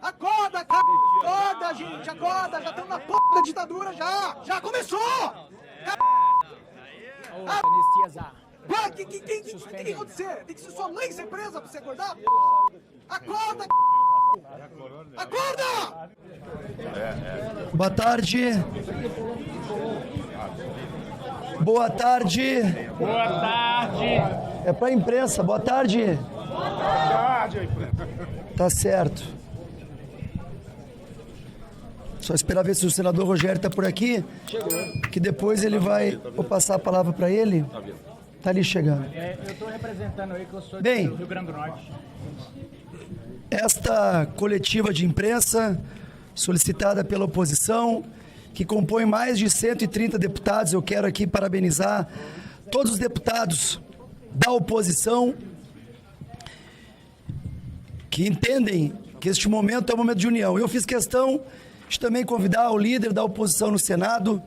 Acorda, cara! Acorda, gente! Acorda! Já estamos na porra da ditadura, já! Já começou! O que tem que acontecer? Tem que ser sua mãe ser presa pra você acordar? Acorda! Acorda! Boa tarde. Boa tarde. Boa tarde. É pra imprensa. Boa tarde. Boa tarde, imprensa. Tá certo. Só esperar ver se o senador Rogério tá por aqui. Chegou. Que depois ele vai... Vou passar a palavra para ele. Tá ali chegando. Eu tô representando aí que eu sou Bem, do Rio Grande do Norte. Esta coletiva de imprensa, solicitada pela oposição, que compõe mais de 130 deputados, eu quero aqui parabenizar todos os deputados da oposição que entendem que este momento é um momento de união. Eu fiz questão de também convidar o líder da oposição no Senado,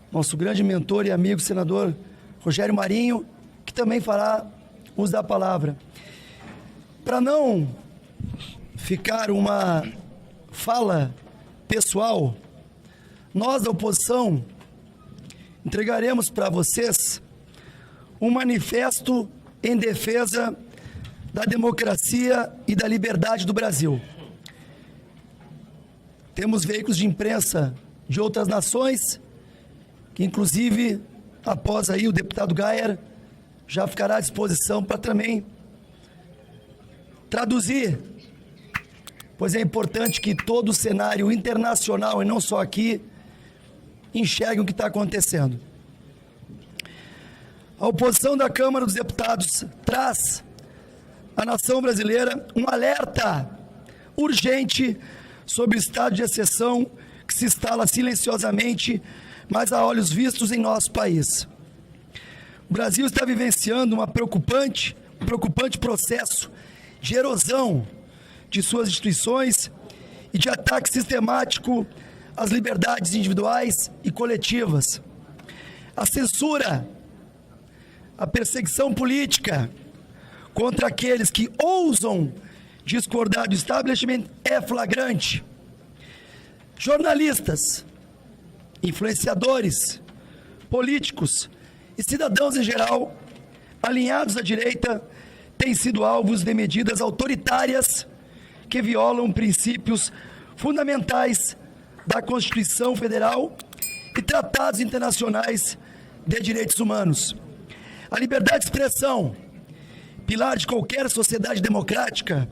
nosso grande mentor e amigo, senador Rogério Marinho, que também fará uso da palavra. Para não ficar uma fala pessoal, nós da oposição entregaremos para vocês um manifesto em defesa da democracia e da liberdade do Brasil. Temos veículos de imprensa de outras nações, que inclusive, após aí o deputado Gayer, já ficará à disposição para também traduzir, pois é importante que todo o cenário internacional, e não só aqui, enxergue o que está acontecendo. A oposição da Câmara dos Deputados traz à nação brasileira um alerta urgente sobre o estado de exceção que se instala silenciosamente, mas a olhos vistos em nosso país. O Brasil está vivenciando um preocupante processo de erosão de suas instituições e de ataque sistemático às liberdades individuais e coletivas. A censura, a perseguição política contra aqueles que ousam discordar do establishment é flagrante. Jornalistas, influenciadores, políticos e cidadãos em geral, alinhados à direita, têm sido alvos de medidas autoritárias que violam princípios fundamentais da Constituição Federal e tratados internacionais de direitos humanos. A liberdade de expressão, pilar de qualquer sociedade democrática,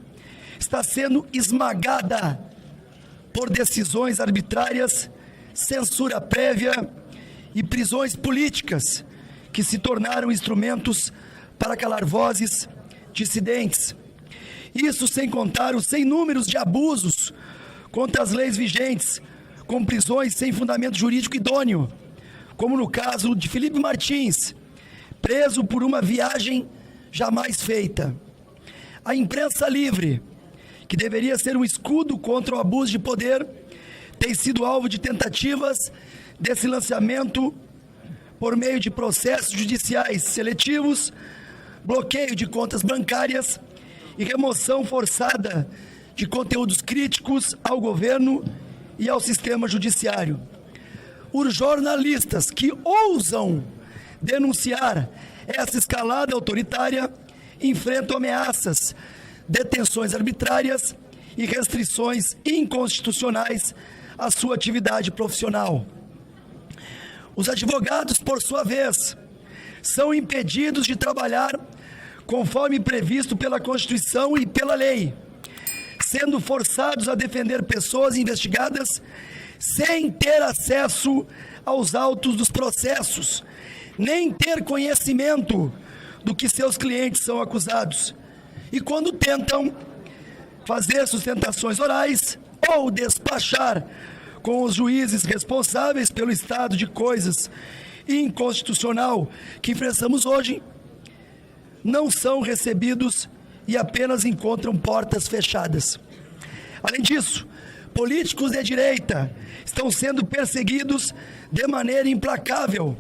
está sendo esmagada por decisões arbitrárias, censura prévia e prisões políticas que se tornaram instrumentos para calar vozes dissidentes. Isso sem contar os sem números de abusos contra as leis vigentes, com prisões sem fundamento jurídico idôneo, como no caso de Felipe Martins, preso por uma viagem jamais feita. A imprensa livre, que deveria ser um escudo contra o abuso de poder, tem sido alvo de tentativas de silenciamento por meio de processos judiciais seletivos, bloqueio de contas bancárias e remoção forçada de conteúdos críticos ao governo e ao sistema judiciário. Os jornalistas que ousam denunciar essa escalada autoritária enfrentam ameaças, detenções arbitrárias e restrições inconstitucionais à sua atividade profissional. Os advogados, por sua vez, são impedidos de trabalhar conforme previsto pela Constituição e pela lei, sendo forçados a defender pessoas investigadas sem ter acesso aos autos dos processos, nem ter conhecimento do que seus clientes são acusados. E quando tentam fazer sustentações orais ou despachar com os juízes responsáveis pelo estado de coisas inconstitucional que enfrentamos hoje, não são recebidos e apenas encontram portas fechadas. Além disso, políticos de direita estão sendo perseguidos de maneira implacável.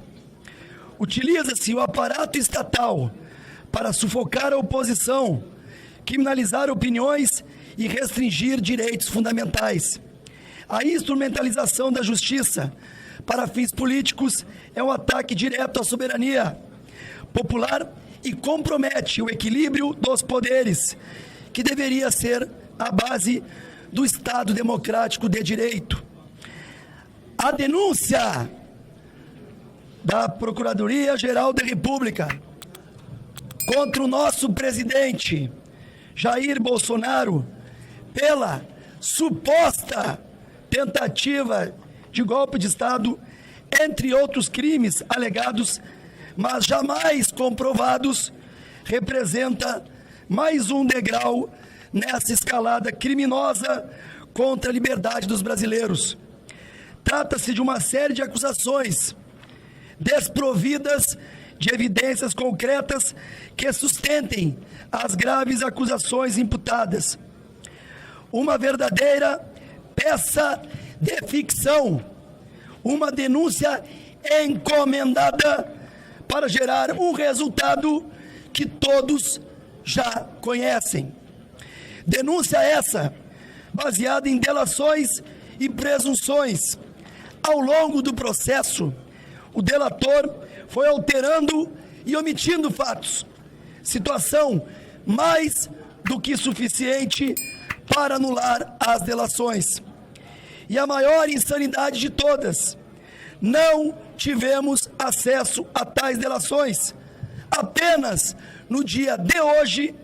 Utiliza-se o aparato estatal para sufocar a oposição, criminalizar opiniões e restringir direitos fundamentais. A instrumentalização da justiça para fins políticos é um ataque direto à soberania popular e compromete o equilíbrio dos poderes, que deveria ser a base do Estado democrático de direito. A denúncia da Procuradoria-Geral da República contra o nosso presidente Jair Bolsonaro pela suposta tentativa de golpe de Estado, entre outros crimes alegados, mas jamais comprovados, representa mais um degrau nessa escalada criminosa contra a liberdade dos brasileiros. Trata-se de uma série de acusações desprovidas de evidências concretas que sustentem as graves acusações imputadas. Uma verdadeira peça de ficção, uma denúncia encomendada para gerar um resultado que todos já conhecem. Denúncia essa baseada em delações e presunções. Ao longo do processo, o delator foi alterando e omitindo fatos, situação mais do que suficiente para anular as delações. E a maior insanidade de todas, não tivemos acesso a tais delações. Apenas no dia de hoje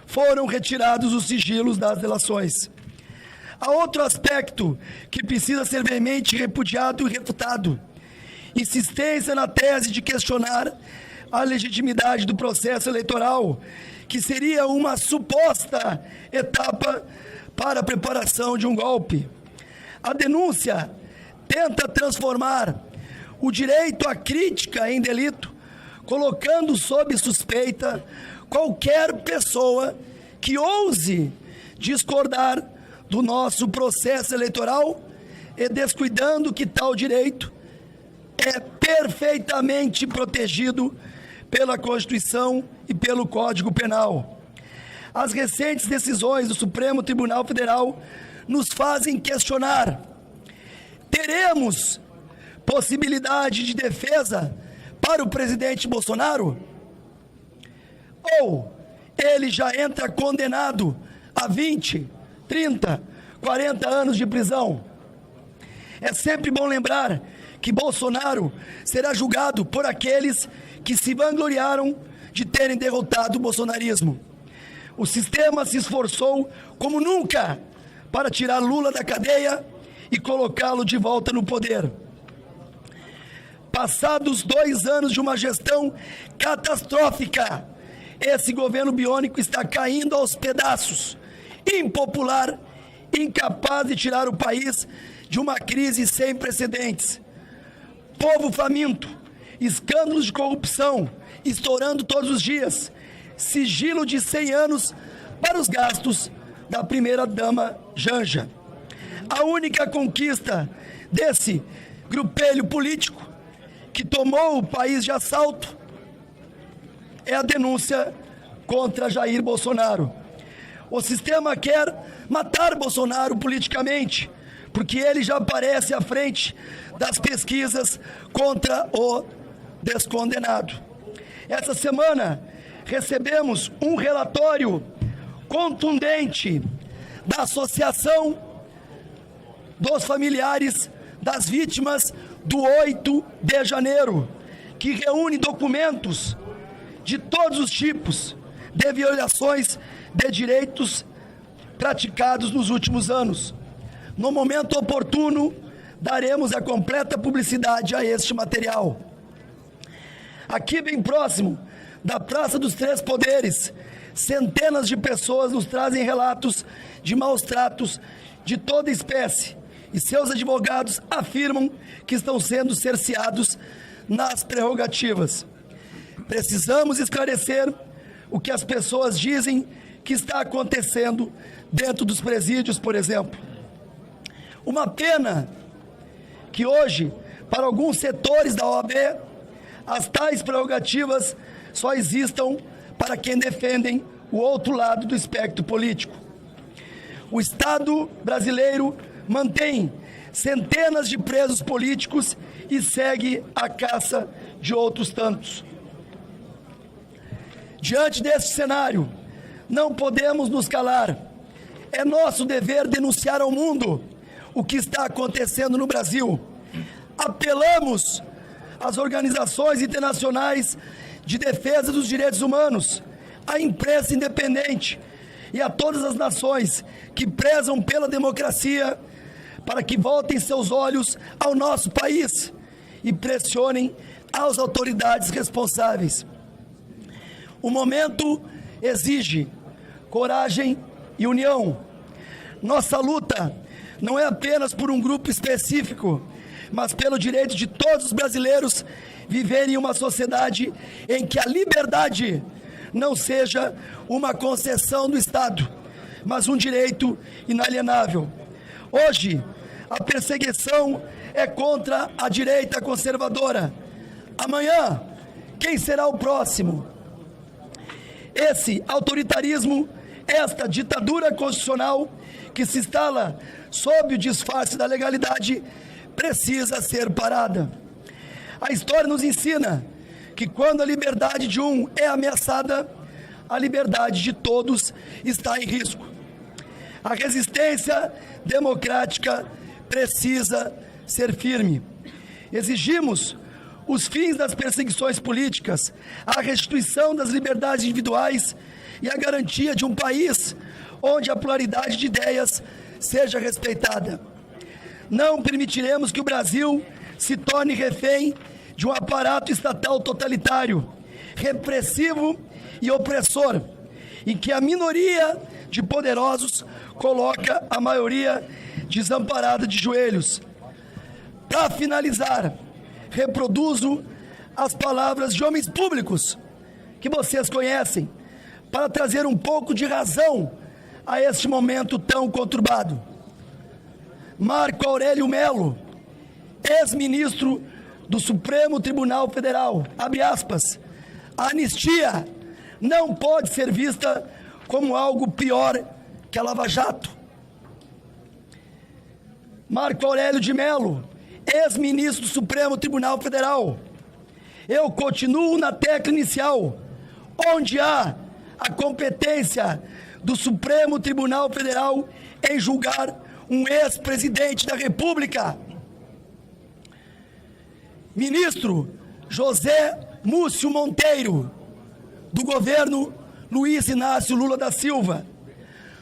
foram retirados os sigilos das delações. Há outro aspecto que precisa ser veemente repudiado e refutado: insistência na tese de questionar a legitimidade do processo eleitoral, que seria uma suposta etapa para a preparação de um golpe. A denúncia tenta transformar o direito à crítica em delito, colocando sob suspeita qualquer pessoa que ouse discordar do nosso processo eleitoral e descuidando que tal direito é perfeitamente protegido pela Constituição e pelo Código Penal. As recentes decisões do Supremo Tribunal Federal nos fazem questionar: teremos possibilidade de defesa para o presidente Bolsonaro? Ou ele já entra condenado a 20, 30, 40 anos de prisão? É sempre bom lembrar que Bolsonaro será julgado por aqueles que se vangloriaram de terem derrotado o bolsonarismo. O sistema se esforçou como nunca para tirar Lula da cadeia e colocá-lo de volta no poder. Passados 2 anos de uma gestão catastrófica, esse governo biônico está caindo aos pedaços, impopular, incapaz de tirar o país de uma crise sem precedentes. Povo faminto, escândalos de corrupção estourando todos os dias, sigilo de 100 anos para os gastos da primeira-dama Janja. A única conquista desse grupelho político que tomou o país de assalto é a denúncia contra Jair Bolsonaro. O sistema quer matar Bolsonaro politicamente, porque ele já aparece à frente das pesquisas contra o descondenado. Essa semana recebemos um relatório contundente da Associação dos Familiares das Vítimas do 8 de janeiro, que reúne documentos de todos os tipos de violações de direitos praticados nos últimos anos. No momento oportuno, daremos a completa publicidade a este material. Aqui bem próximo da Praça dos Três Poderes, centenas de pessoas nos trazem relatos de maus tratos de toda espécie, e seus advogados afirmam que estão sendo cerceados nas prerrogativas. Precisamos esclarecer o que as pessoas dizem que está acontecendo dentro dos presídios, por exemplo. Uma pena que hoje, para alguns setores da OAB, as tais prerrogativas só existam para quem defendem o outro lado do espectro político. o Estado brasileiro mantém centenas de presos políticos e segue a caça de outros tantos. Diante deste cenário, não podemos nos calar. É nosso dever denunciar ao mundo o que está acontecendo no Brasil. Apelamos às organizações internacionais de defesa dos direitos humanos, à imprensa independente e a todas as nações que prezam pela democracia para que voltem seus olhos ao nosso país e pressionem as autoridades responsáveis. O momento exige coragem e união. Nossa luta não é apenas por um grupo específico, mas pelo direito de todos os brasileiros viverem em uma sociedade em que a liberdade não seja uma concessão do Estado, mas um direito inalienável. Hoje, a perseguição é contra a direita conservadora. Amanhã, quem será o próximo? Esse autoritarismo, esta ditadura constitucional que se instala sob o disfarce da legalidade, precisa ser parada. A história nos ensina que quando a liberdade de um é ameaçada, a liberdade de todos está em risco. A resistência democrática precisa ser firme. Exigimos os fins das perseguições políticas, a restituição das liberdades individuais e a garantia de um país onde a pluralidade de ideias seja respeitada. Não permitiremos que o Brasil se torne refém de um aparato estatal totalitário, repressivo e opressor, em que a minoria de poderosos coloca a maioria desamparada de joelhos. Para finalizar, reproduzo as palavras de homens públicos que vocês conhecem, para trazer um pouco de razão a este momento tão conturbado. Marco Aurélio Melo, ex-ministro do Supremo Tribunal Federal, abre aspas, a anistia não pode ser vista como algo pior que a Lava Jato. Marco Aurélio de Melo, ex-ministro do Supremo Tribunal Federal, eu continuo na tecla inicial, onde há a competência do Supremo Tribunal Federal em julgar um ex-presidente da República. Ministro José Múcio Monteiro, do governo Luiz Inácio Lula da Silva.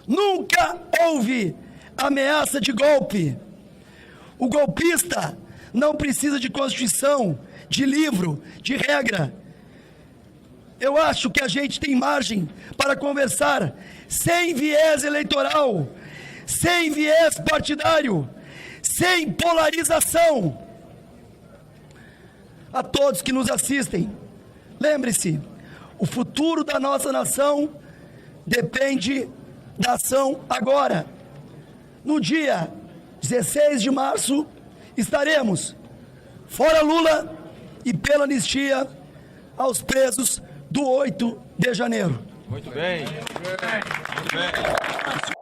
Nunca houve ameaça de golpe. O golpista não precisa de Constituição, de livro, de regra. Eu acho que a gente tem margem para conversar sem viés eleitoral, sem viés partidário, sem polarização. A todos que nos assistem, lembre-se, o futuro da nossa nação depende da ação agora. No dia 16 de março, estaremos fora Lula e pela anistia aos presos do 8 de janeiro. Muito bem. Muito bem.